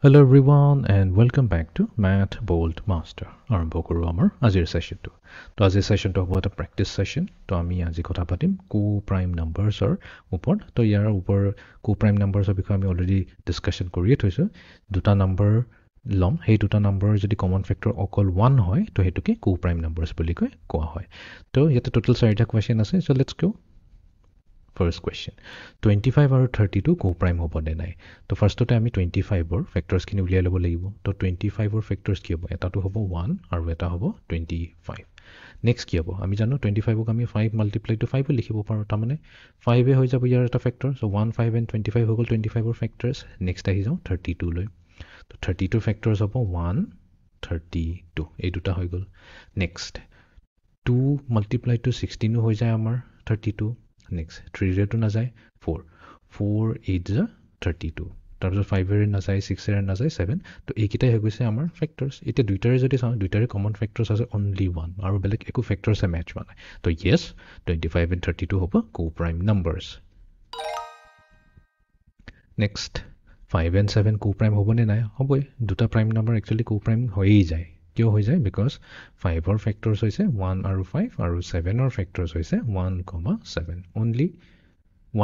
Hello everyone and welcome back to Math Bold Master. আৰম্ভ কৰোঁ আমাৰ আজিৰ সেশনটো। তো আজিৰ সেশনটো হ'ব এটা প্ৰেক্টিস সেশন। তো আমি আজি কথা পাতিম কো-প্ৰাইম নাম্বাৰছৰ ওপৰত। তো ইয়াৰ ওপৰত কো-প্ৰাইম নাম্বাৰছৰ বিষয়ে আমি অলৰেডি ডিসকাশন কৰিয়ে থৈছোঁ। দুটা নাম্বাৰ লম, সেই দুটা নাম্বাৰৰ যদি কমন ফেক্টৰ অকল 1 হয় তো হেতুকে কো-প্ৰাইম নাম্বাৰছ বুলি কোৱা হয়। তো ইয়াতে টোটাল 4টা কোৱেশ্চন আছে। So let's go. First question, 25 আৰু 32 কো-প্ৰাইম হ'ব নে নাই? তো ফাৰ্ষ্টতে আমি 25 ৰ ফেক্টৰছ খিনি উলিয়াই ল'ব লাগিব। তো 25 ৰ ফেক্টৰছ কি হ'ব? এটাটো হ'ব 1 আৰু এটা হ'ব 25। নেক্সট কি হ'ব? আমি জানো 25 ক আমি 5 মাল্টিপ্লাই টু 5 লিখিব পাৰোঁ। তাৰমানে 5 হৈ যাব ইয়াৰ এটা ফেক্টৰ। সো 1 5 and 25 হৈ গ'ল 25 ৰ ফেক্টৰছ। নেক্সট আহি যাওঁ 32 লৈ। তো 32 ৰ ফেক্টৰছ হ'ব 1 32, এই দুটা হৈ গ'ল। নেক্সট 2 মাল্টিপ্লাই টু 16 হৈ যায় আমাৰ 32। নেক্সট 3 টো নাযায় 4 4 8 যা 32, তাৰপিছত 5 নাযায় 6 নাযায় 7। তো এইকেইটাই হৈ গৈছে আমাৰ ফেক্টৰছ। এতিয়া দুইটাৰে যদি চাওঁ দুইটাৰে কমন ফেক্টৰছ আছে অনলি 1 আৰু বেলেগ একো ফেক্টৰছে মেচ হোৱা নাই। তো ইয়েছ 25 and 32 হ'ব কো-প্ৰাইম নাম্বাৰছ। নেক্সট 5 and 7 কো-প্ৰাইম হ'ব নে নাই? হ'বই। দুটা প্ৰাইম নাম্বাৰ একচুৱেলি কো-প্ৰাইম হৈয়ে যায়। কিয় হৈ যায়? বিকজ 5ৰ ফেক্টৰছ হৈছে 1 আৰু 5 আৰু 7ৰ ফেক্টৰছ হৈছে 1, 7। অনলি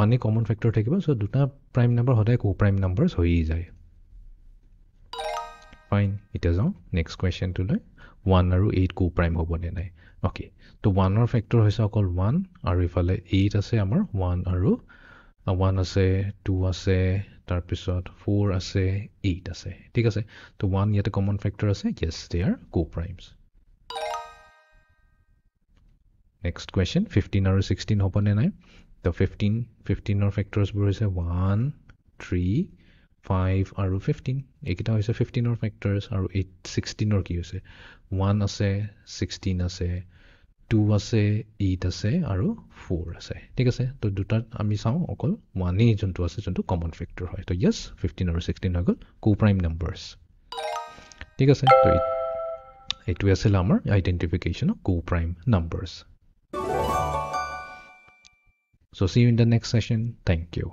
1 কমন ফেক্টৰ থাকিব। সো দুটা প্ৰাইম নাম্বাৰ সদায় কো-প্ৰাইম নাম্বাৰছ হৈয়ে যায়। ফাইন, এতিয়া যাওঁ নেক্সট কুৱেশ্যনটোলৈ। 1 আৰু 8 কো-প্ৰাইম হ'ব নে নাই? অ'কে, তো 1ৰ ফেক্টৰ হৈছে অকল 1 আৰু ইফালে 8 আছে আমাৰ 1 আৰু 1 আছে 2 আছে তাৰপিছত 4 আছে 8 আছে। ঠিক আছে, তো 1 ইয়াতে কমন ফেক্টৰ আছে। ইয়েছ, দে আৰ কো-প্ৰাইমছ। নেক্সট কুৱেশ্যন 15 আৰু 16 হ'ব নে নাই? তো 15ৰ ফেক্টৰছবোৰ হৈছে 1 3 5 আৰু 15। এইকেইটা হৈছে 15ৰ ফেক্টৰছ। আৰু 16ৰ কি হৈছে? 1 আছে 16 আছে 2 আছে 8 আছে আৰু 4 আছে। ঠিক আছে, তো দুটাত আমি চাওঁ অকল 1 যোনটো আছে যোনটো কমন ফেক্টৰ হয়। তো ইয়েছ 15 আৰু 16 হৈ গ'ল কো-প্ৰাইম নাম্বাৰছ। ঠিক আছে, তো এইটোৱে আছিল আমাৰ identification of coprime numbers. So see you in the next session. Thank you.